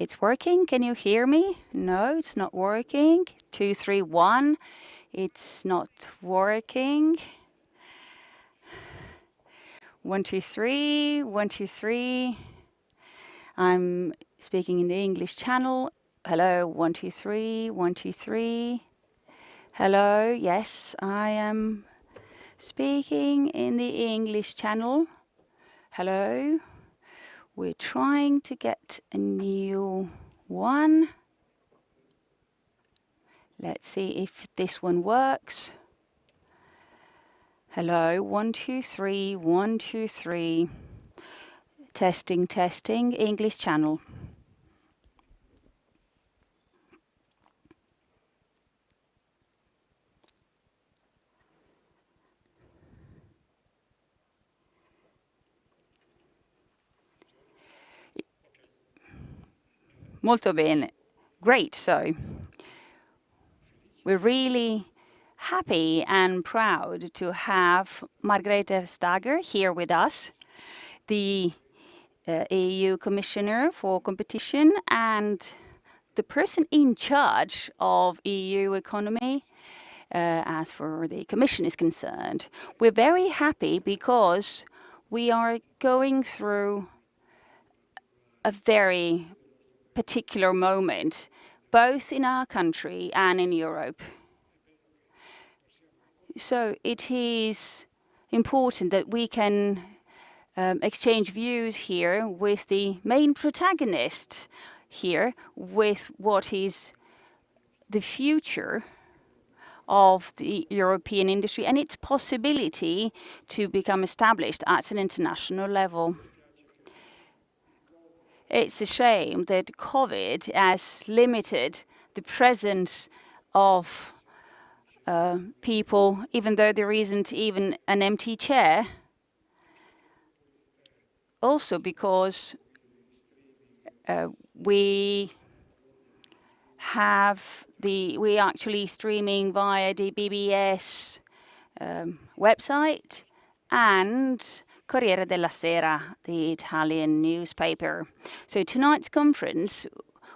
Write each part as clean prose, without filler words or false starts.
It's working. Can you hear me? No, it's not working. 2, 3, 1. It's not working. 1, 2, 3. 1, 2, 3. I'm speaking in the English channel. Hello. 1, 2, 3. 1, 2, 3. Hello. Yes, I am speaking in the English channel. Hello. We're trying to get a new one. Let's see if this one works. Hello. 1, 2, 3. 1, 2, 3. Testing, testing. English channel. Molto bene. Great. So we're really happy and proud to have Margrethe Vestager here with us, the EU Commissioner for Competition and the person in charge of EU economy as for the Commission is concerned. We're very happy because we are going through a very particular moment, both in our country and in Europe. So it is important that we can exchange views here with the main protagonist here, with what is the future of the European industry and its possibility to become established at an international level. It's a shame that COVID has limited the presence of people, even though there isn't even an empty chair. Also because we actually streaming via the BBS website and Corriere della Sera, the Italian newspaper. So tonight's conference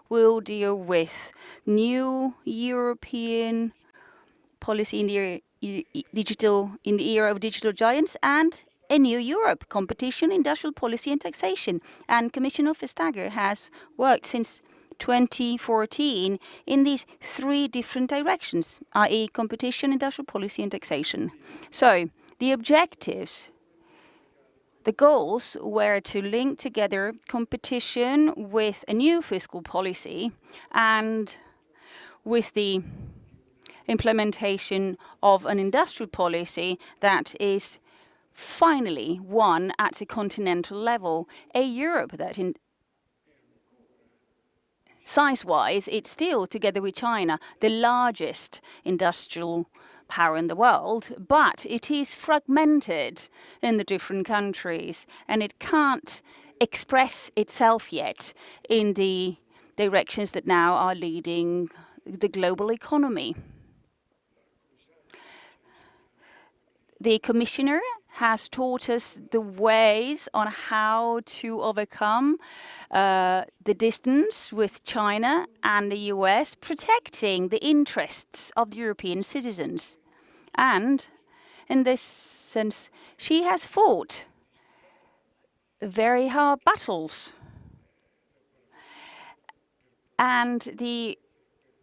will deal with new European policy in the era of digital giants and a new Europe, competition, industrial policy and taxation. And Commissioner Vestager has worked since 2014 in these 3 different directions, i.e. competition, industrial policy and taxation. So the objectives, the goals were to link together competition with a new fiscal policy and with the implementation of an industrial policy that is finally one at a continental level, a Europe that in size-wise, it's still, together with China, the largest industrial power in the world, but it is fragmented in the different countries and it can't express itself yet in the directions that now are leading the global economy. The Commissioner has taught us the ways on how to overcome the distance with China and the US, protecting the interests of the European citizens. And in this sense, she has fought very hard battles. And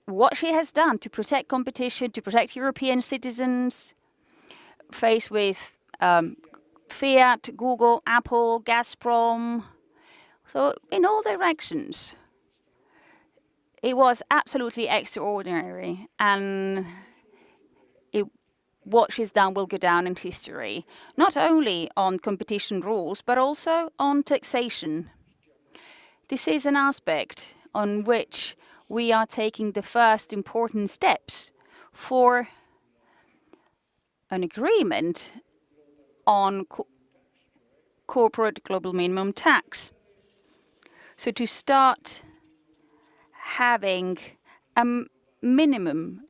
what she has done to protect competition, to protect European citizens, faced with Fiat, Google, Apple, Gazprom, so in all directions. It was absolutely extraordinary, and what she's done will go down in history, not only on competition rules, but also on taxation. This is an aspect on which we are taking the first important steps for an agreement on corporate global minimum tax. So to start having a minimum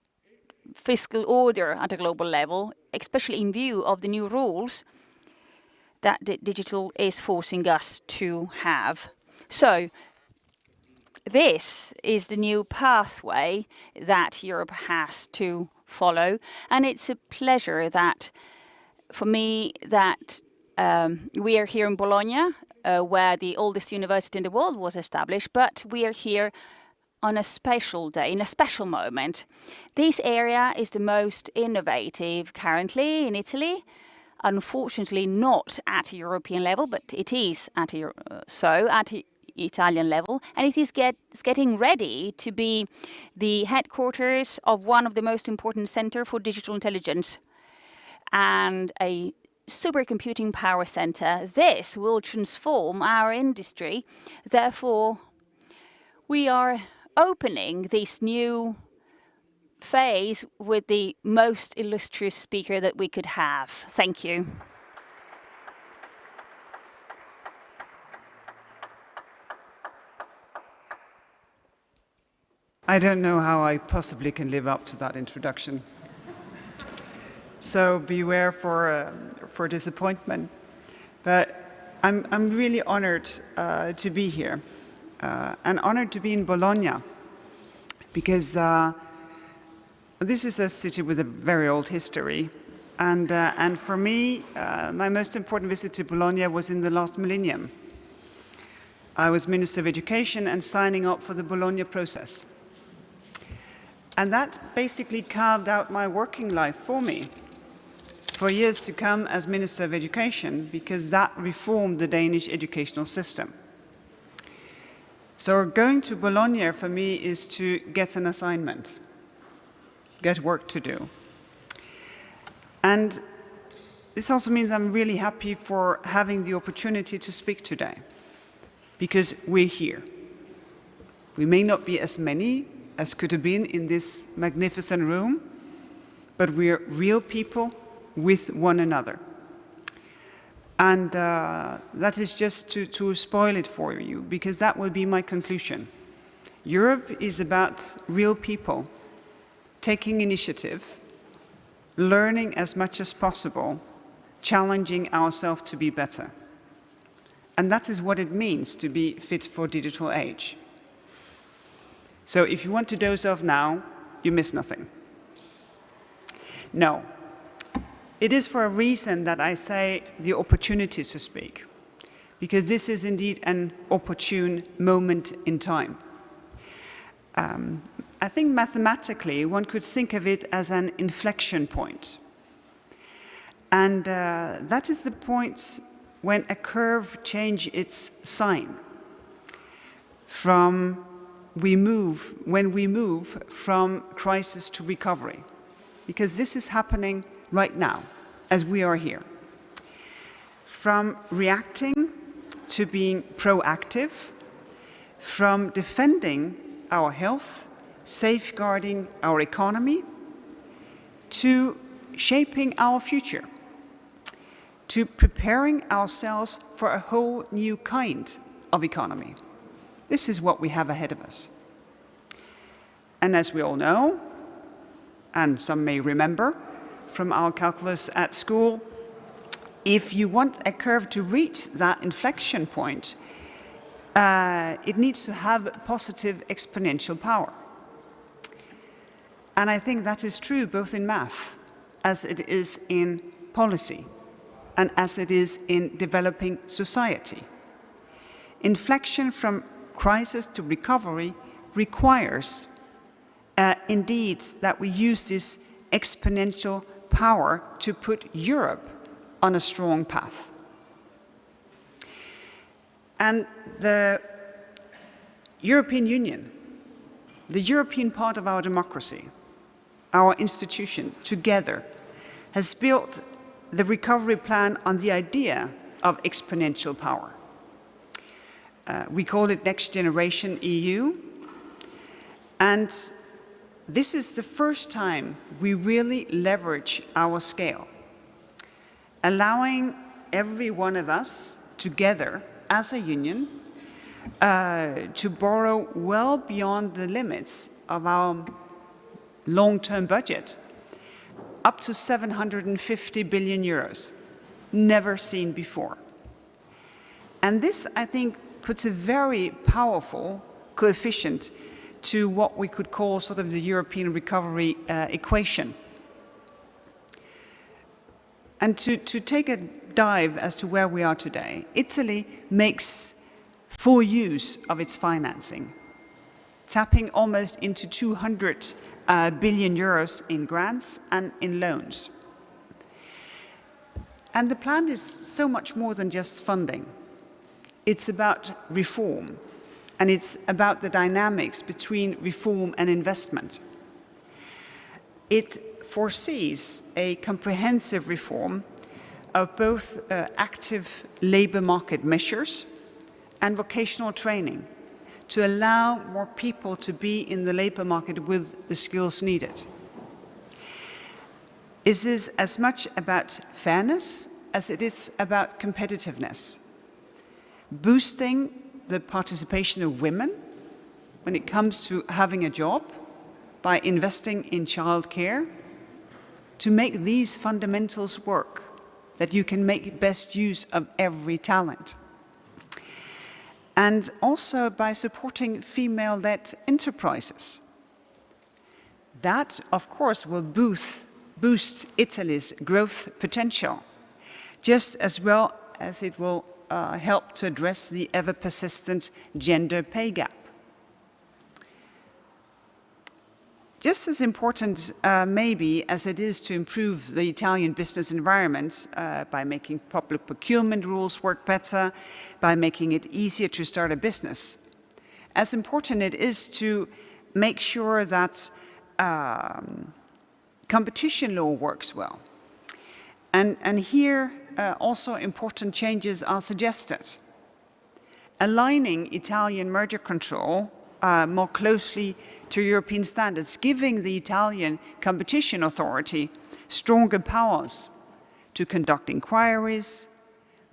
fiscal order at a global level, especially in view of the new rules that the digital is forcing us to have. So this is the new pathway that Europe has to follow, and it's a pleasure that, for me, that we are here in Bologna, where the oldest university in the world was established, but we are here on a special day, in a special moment. This area is the most innovative currently in Italy. Unfortunately, not at a European level, but it is at Italian level, and it is getting ready to be the headquarters of one of the most important centers for digital intelligence and a supercomputing power center. This will transform our industry. Therefore, we are opening this new phase with the most illustrious speaker that we could have. Thank you. I don't know how I possibly can live up to that introduction. So beware for disappointment. But I'm really honored to be here, and honored to be in Bologna, because this is a city with a very old history. And for me, my most important visit to Bologna was in the last millennium. I was Minister of Education and signing up for the Bologna process. And that basically carved out my working life for me for years to come as Minister of Education, because that reformed the Danish educational system. So going to Bologna for me is to get an assignment, get work to do. And this also means I'm really happy for having the opportunity to speak today, because we're here. We may not be as many as could have been in this magnificent room, but we're real people with one another. And that is just to spoil it for you, because that will be my conclusion. Europe is about real people taking initiative, learning as much as possible, challenging ourselves to be better. And that is what it means to be fit for digital age. So if you want to doze off now, you miss nothing. No. It is for a reason that I say the opportunity to speak, because this is indeed an opportune moment in time. I think mathematically one could think of it as an inflection point. And that is the point when a curve changes its sign when we move from crisis to recovery. Because this is happening right now, as we are here. From reacting to being proactive, from defending our health, safeguarding our economy, to shaping our future, to preparing ourselves for a whole new kind of economy. This is what we have ahead of us. And as we all know, and some may remember from our calculus at school, if you want a curve to reach that inflection point, it needs to have positive exponential power. And I think that is true both in math, as it is in policy, and as it is in developing society. Inflection from crisis to recovery requires indeed that we use this exponential power to put Europe on a strong path. And the European Union, the European part of our democracy, our institution, together, has built the recovery plan on the idea of exponential power. We call it Next Generation EU, and this is the first time we really leverage our scale, allowing every one of us together as a union to borrow well beyond the limits of our long-term budget, up to 750 billion euros, never seen before. And this, I think, puts a very powerful coefficient to what we could call sort of the European recovery equation. And to take a dive as to where we are today, Italy makes full use of its financing, tapping almost into 200 billion euros in grants and in loans. And the plan is so much more than just funding. It's about reform, and it's about the dynamics between reform and investment. It foresees a comprehensive reform of both active labor market measures and vocational training to allow more people to be in the labor market with the skills needed. It is as much about fairness as it is about competitiveness, boosting the participation of women when it comes to having a job by investing in childcare, to make these fundamentals work, that you can make best use of every talent. And also by supporting female-led enterprises. That, of course, will boost Italy's growth potential, just as well as it will help to address the ever-persistent gender pay gap. Just as important, maybe, as it is to improve the Italian business environment by making public procurement rules work better, by making it easier to start a business, as important it is to make sure that competition law works well. And here also important changes are suggested. Aligning Italian merger control more closely to European standards, giving the Italian competition authority stronger powers to conduct inquiries.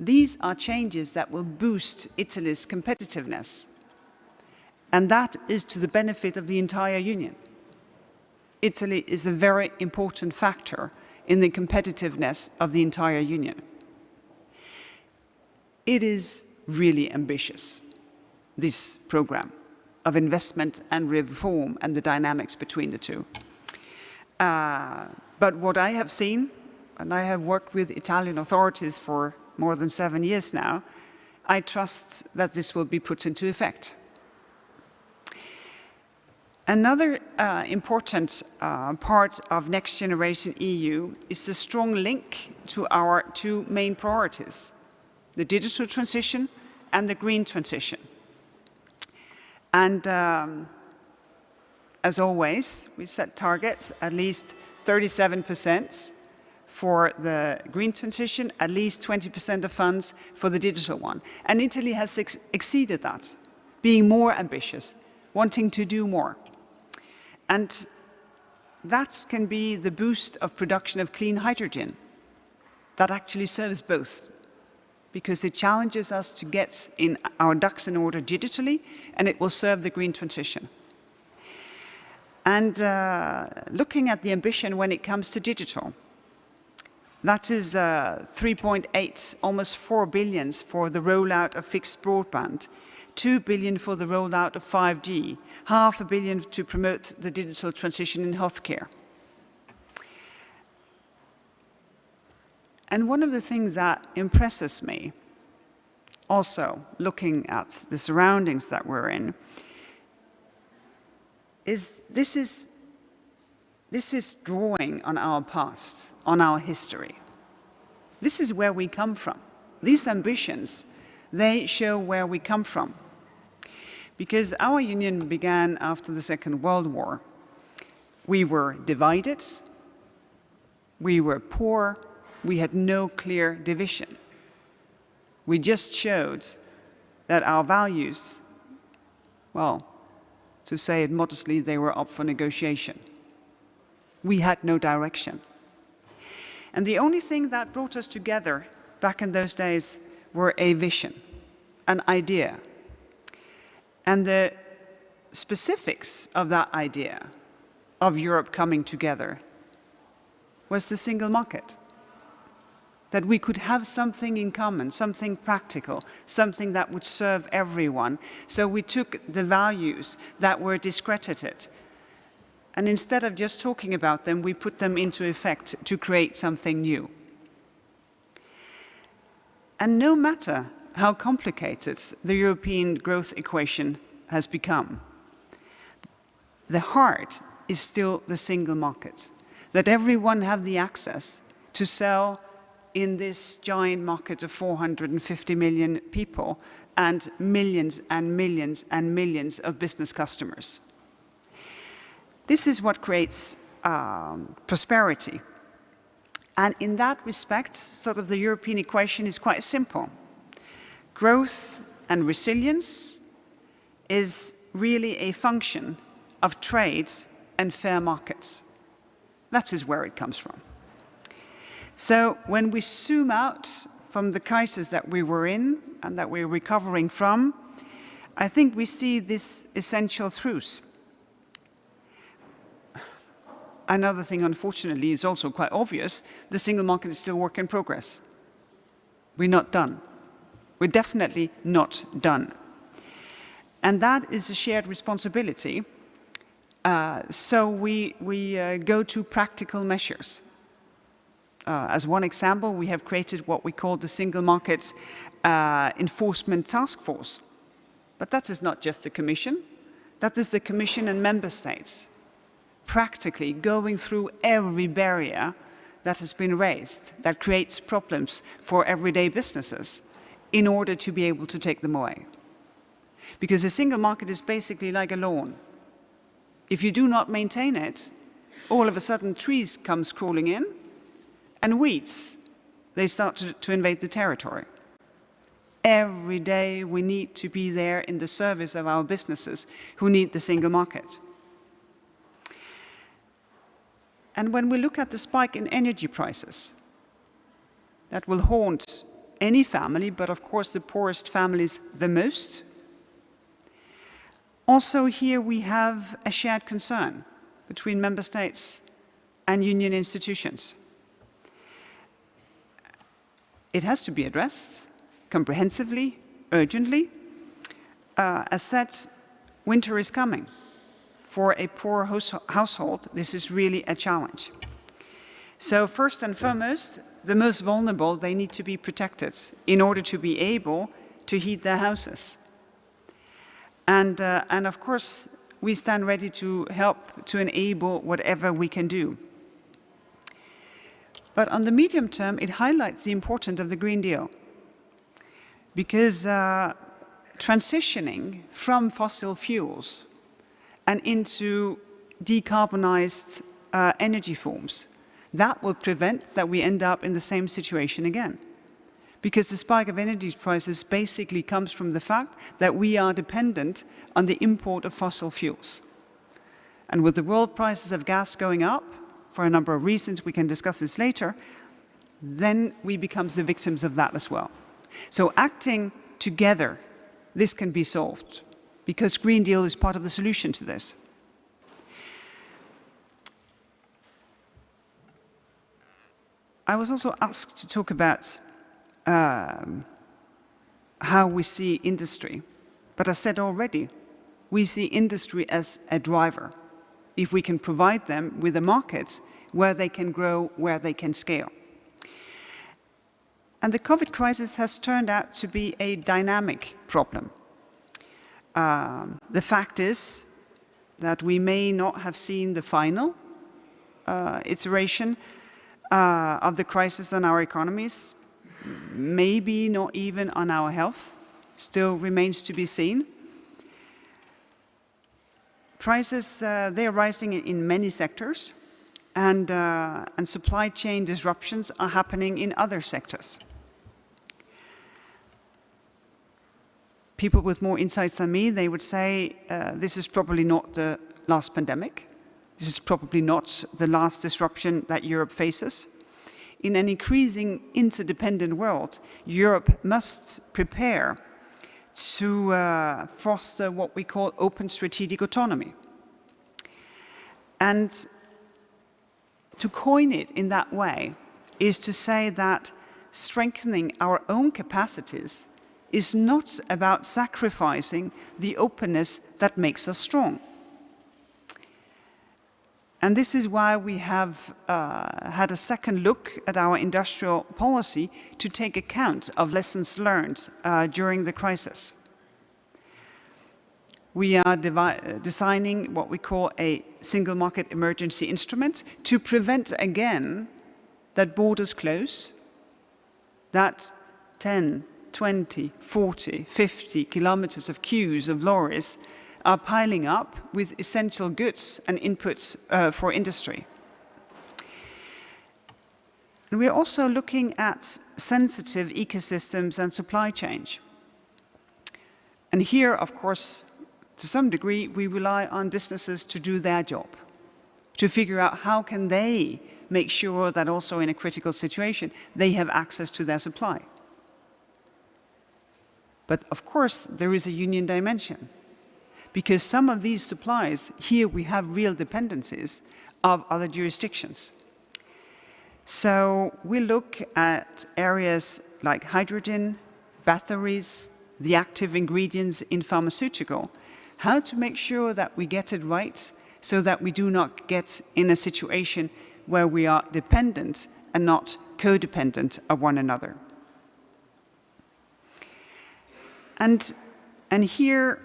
These are changes that will boost Italy's competitiveness. And that is to the benefit of the entire Union. Italy is a very important factor in the competitiveness of the entire Union. It is really ambitious, this program of investment and reform and the dynamics between the two. But what I have seen, and I have worked with Italian authorities for more than 7 years now, I trust that this will be put into effect. Another important part of Next Generation EU is the strong link to our two main priorities, the digital transition and the green transition. And as always, we set targets, at least 37% for the green transition, at least 20% of funds for the digital one. And Italy has exceeded that, being more ambitious, wanting to do more. And that can be the boost of production of clean hydrogen that actually serves both, because it challenges us to get in our ducks in order digitally, and it will serve the green transition. And looking at the ambition when it comes to digital, that is 3.8, almost 4 billion for the rollout of fixed broadband, 2 billion for the rollout of 5G, $500 million to promote the digital transition in healthcare. And one of the things that impresses me, also looking at the surroundings that we're in, is this is drawing on our past, on our history. This is where we come from. These ambitions, they show where we come from. Because our union began after the Second World War. We were divided, we were poor, we had no clear division. We just showed that our values, well, to say it modestly, they were up for negotiation. We had no direction. And the only thing that brought us together back in those days were a vision, an idea. And the specifics of that idea of Europe coming together was the single market. that we could have something in common, something practical, something that would serve everyone. So we took the values that were discredited, and instead of just talking about them, we put them into effect to create something new. And no matter how complicated the European growth equation has become, the heart is still the single market, that everyone have the access to sell in this giant market of 450 million people and millions and millions and millions of business customers. This is what creates prosperity. And in that respect, sort of the European equation is quite simple. Growth and resilience is really a function of trade and fair markets. That is where it comes from. So when we zoom out from the crisis that we were in and that we're recovering from, I think we see this essential truth. Another thing, unfortunately, is also quite obvious. The single market is still a work in progress. We're not done. We're definitely not done. And that is a shared responsibility. So we go to practical measures. As one example, we have created what we call the Single Market Enforcement Task Force. But that is not just the Commission. That is the Commission and Member States, practically going through every barrier that has been raised, that creates problems for everyday businesses, in order to be able to take them away. Because the single market is basically like a lawn. If you do not maintain it, all of a sudden trees come crawling in, and weeds, they start to invade the territory. Every day we need to be there in the service of our businesses who need the single market. And when we look at the spike in energy prices, that will haunt any family, but of course the poorest families the most. Also here we have a shared concern between member states and union institutions. It has to be addressed comprehensively, urgently. As said, winter is coming. For a poor household, this is really a challenge. So first and foremost, the most vulnerable, they need to be protected in order to be able to heat their houses. And of course, we stand ready to help to enable whatever we can do. But on the medium term, it highlights the importance of the Green Deal. Because transitioning from fossil fuels and into decarbonized energy forms, that will prevent that we end up in the same situation again. Because the spike of energy prices basically comes from the fact that we are dependent on the import of fossil fuels. And with the world prices of gas going up, for a number of reasons, we can discuss this later, then we become the victims of that as well. So acting together, this can be solved, because Green Deal is part of the solution to this. I was also asked to talk about how we see industry. But as said already, we see industry as a driver. If we can provide them with a market where they can grow, where they can scale. And the COVID crisis has turned out to be a dynamic problem. The fact is that we may not have seen the final iteration of the crisis on our economies, maybe not even on our health, still remains to be seen. Prices, they are rising in many sectors, and supply chain disruptions are happening in other sectors. People with more insights than me, they would say this is probably not the last pandemic. This is probably not the last disruption that Europe faces. In an increasing interdependent world, Europe must prepare to foster what we call open strategic autonomy. And to coin it in that way is to say that strengthening our own capacities is not about sacrificing the openness that makes us strong. And this is why we have had a second look at our industrial policy to take account of lessons learned during the crisis. We are designing what we call a single market emergency instrument to prevent again that borders close, that 10, 20, 40, 50 kilometers of queues of lorries are piling up with essential goods and inputs for industry. And we're also looking at sensitive ecosystems and supply chains. And here, of course, to some degree, we rely on businesses to do their job, to figure out how can they make sure that also in a critical situation, they have access to their supply. But of course, there is a union dimension, because some of these supplies, here we have real dependencies of other jurisdictions. So we look at areas like hydrogen, batteries, the active ingredients in pharmaceutical, how to make sure that we get it right so that we do not get in a situation where we are dependent and not codependent of one another. And here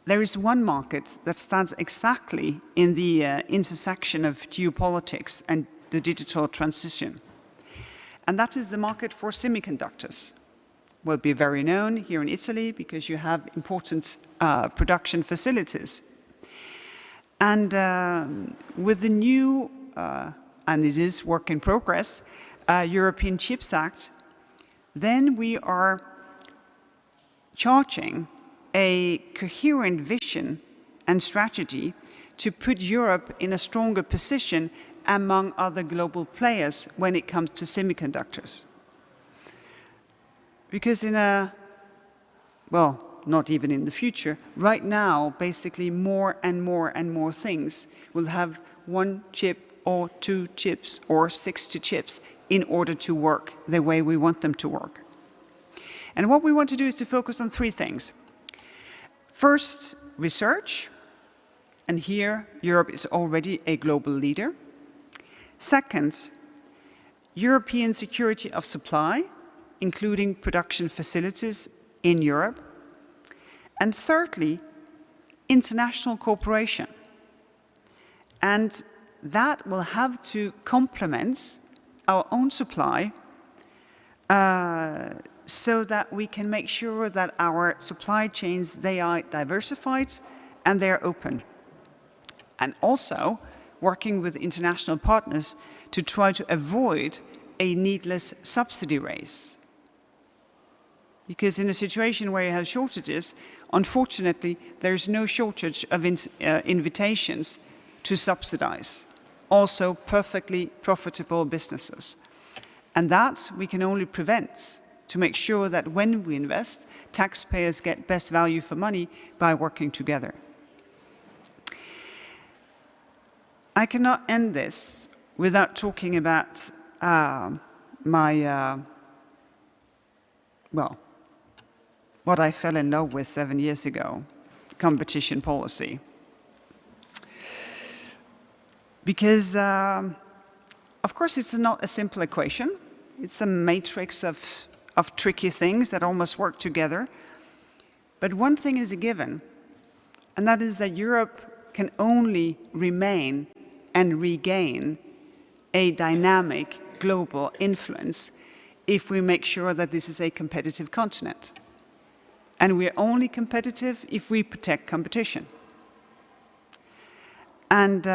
there is one market that stands exactly in the intersection of geopolitics and the digital transition. And that is the market for semiconductors. Will be very known here in Italy because you have important production facilities. And with the new, and it is work in progress, European Chips Act, then we are charting a coherent vision and strategy to put Europe in a stronger position among other global players when it comes to semiconductors. Because well, not even in the future, right now, basically more and more things will have one chip or two chips or 60 chips in order to work the way we want them to work. And what we want to do is to focus on three things. First, research, and here Europe is already a global leader. Second, European security of supply, including production facilities in Europe. And thirdly, international cooperation. And that will have to complement our own supply so that we can make sure that our supply chains, they are diversified and they're open. And also working with international partners to try to avoid a needless subsidy race. Because in a situation where you have shortages, unfortunately, there is no shortage of invitations to subsidize, also perfectly profitable businesses. And that we can only prevent to make sure that when we invest, taxpayers get best value for money by working together. I cannot end this without talking about what I fell in love with 7 years ago, competition policy. Because, of course, it's not a simple equation. It's a matrix of tricky things that almost work together. But one thing is a given, and that is that Europe can only remain and regain a dynamic global influence if we make sure that this is a competitive continent. And we're only competitive if we protect competition. And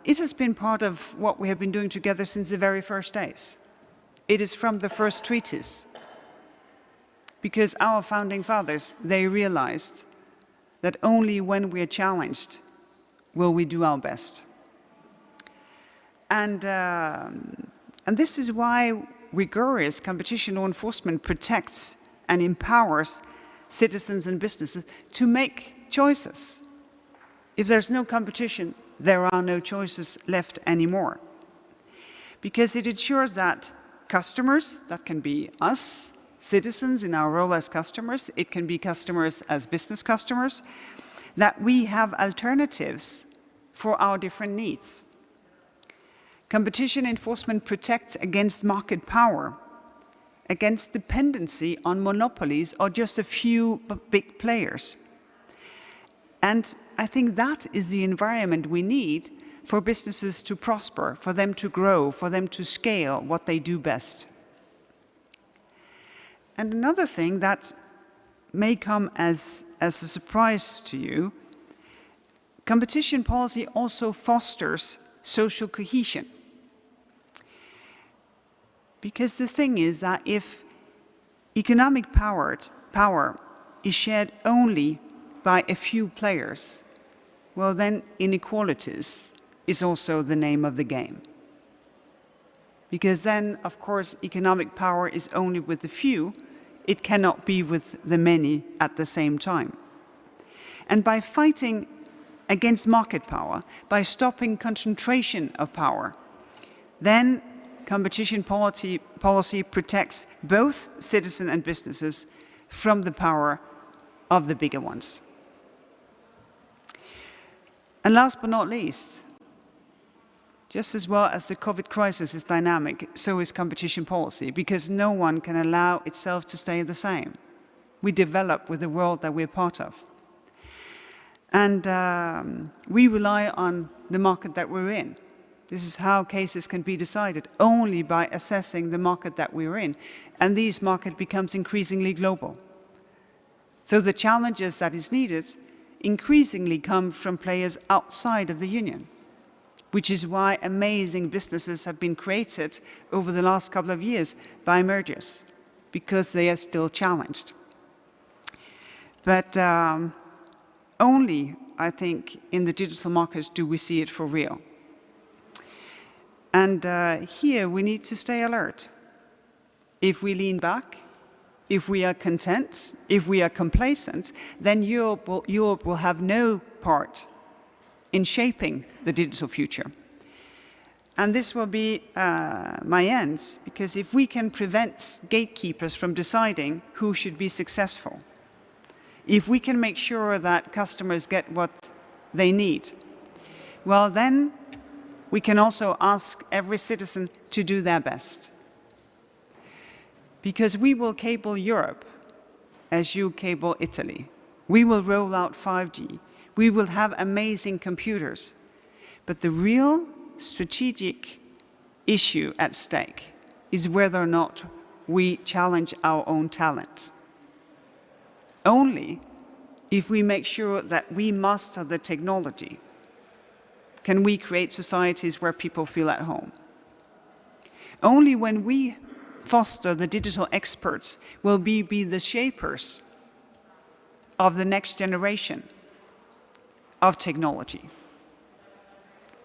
it has been part of what we have been doing together since the very first days. It is from the first treaties. Because our founding fathers, they realized that only when we are challenged will we do our best. And this is why rigorous competition law enforcement protects and empowers citizens and businesses to make choices. If there's no competition, there are no choices left anymore. Because it ensures that customers, that can be us, citizens in our role as customers, it can be customers as business customers, that we have alternatives for our different needs. Competition enforcement protects against market power, against dependency on monopolies or just a few big players. And I think that is the environment we need for businesses to prosper, for them to grow, for them to scale what they do best. And another thing that may come as a surprise to you, competition policy also fosters social cohesion. Because the thing is that if economic power is shared only by a few players, well then inequalities is also the name of the game. Because then, of course, economic power is only with the few, it cannot be with the many at the same time. And by fighting against market power, by stopping concentration of power, then competition policy protects both citizens and businesses from the power of the bigger ones. And last but not least, just as well as the COVID crisis is dynamic, so is competition policy, because no one can allow itself to stay the same. We develop with the world that we're part of. And we rely on the market that we're in. This is how cases can be decided, only by assessing the market that we're in. And this market becomes increasingly global. So the challenges that is needed increasingly come from players outside of the Union, which is why amazing businesses have been created over the last couple of years by mergers, because they are still challenged. But only, I think, in the digital markets do we see it for real. And here we need to stay alert. If we lean back, if we are content, if we are complacent, then Europe will have no part in shaping the digital future. And this will be my end, because if we can prevent gatekeepers from deciding who should be successful, if we can make sure that customers get what they need, well then we can also ask every citizen to do their best. Because we will cable Europe as you cable Italy. We will roll out 5G. We will have amazing computers. But the real strategic issue at stake is whether or not we challenge our own talent. Only if we make sure that we master the technology can we create societies where people feel at home. Only when we foster the digital experts will we be the shapers of the next generation of technology.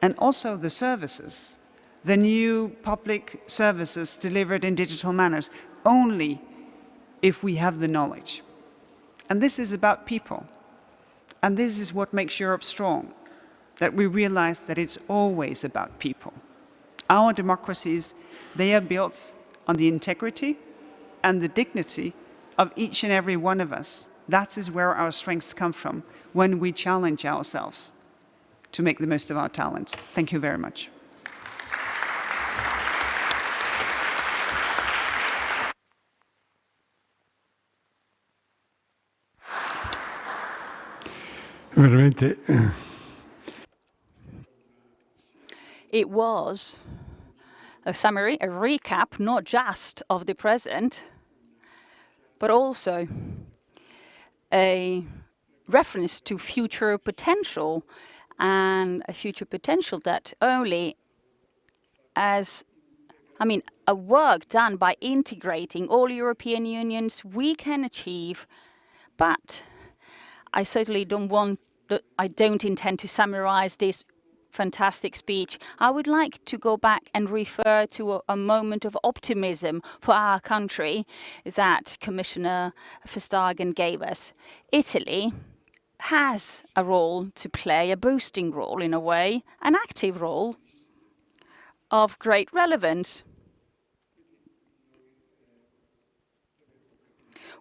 And also the services, the new public services delivered in digital manners, only if we have the knowledge. And this is about people. And this is what makes Europe strong, that we realize that it's always about people. Our democracies, they are built on the integrity and the dignity of each and every one of us. That is where our strengths come from when we challenge ourselves to make the most of our talents. Thank you very much. Veramente. It was a summary, a recap, not just of the present, but also a reference to future potential, and a future potential that only a work done by integrating all European unions we can achieve. But I certainly I don't intend to summarize this fantastic speech. I would like to go back and refer to a moment of optimism for our country that Commissioner Vestager gave us. Italy has a role to play, a boosting role in a way, an active role of great relevance.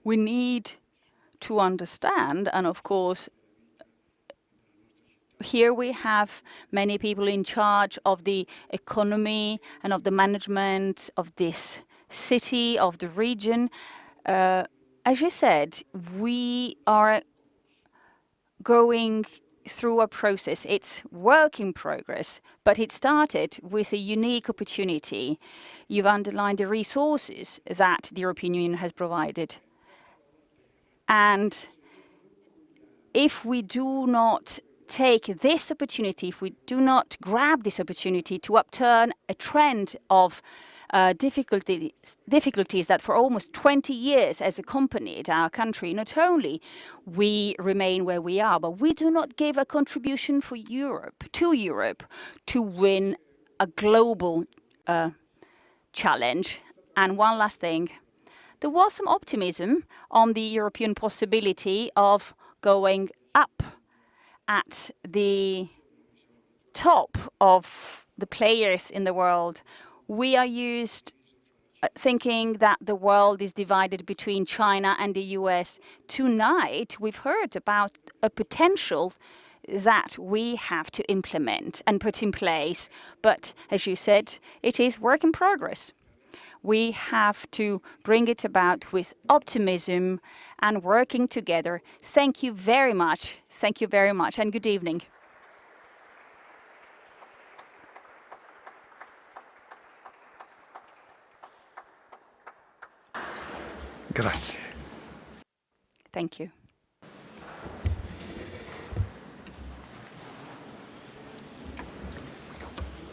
We need to understand, and of course, here we have many people in charge of the economy and of the management of this city, of the region. As you said, we are going through a process. It's work in progress, but it started with a unique opportunity. You've underlined the resources that the European Union has provided. And if we do not take this opportunity, if we do not grab this opportunity to upturn a trend of difficulties that for almost 20 years has accompanied our country, not only we remain where we are, but we do not give a contribution for Europe to win a global challenge. And one last thing, there was some optimism on the European possibility of going up at the top of the players in the world. We are used thinking that the world is divided between China and the US. Tonight, we've heard about a potential that we have to implement and put in place. But as you said, it is work in progress. We have to bring it about with optimism and working together. Thank you very much. Thank you very much, and good evening. Grazie. Thank you.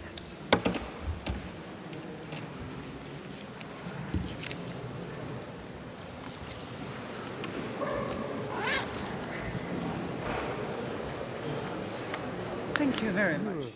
Yes. Thank you very much.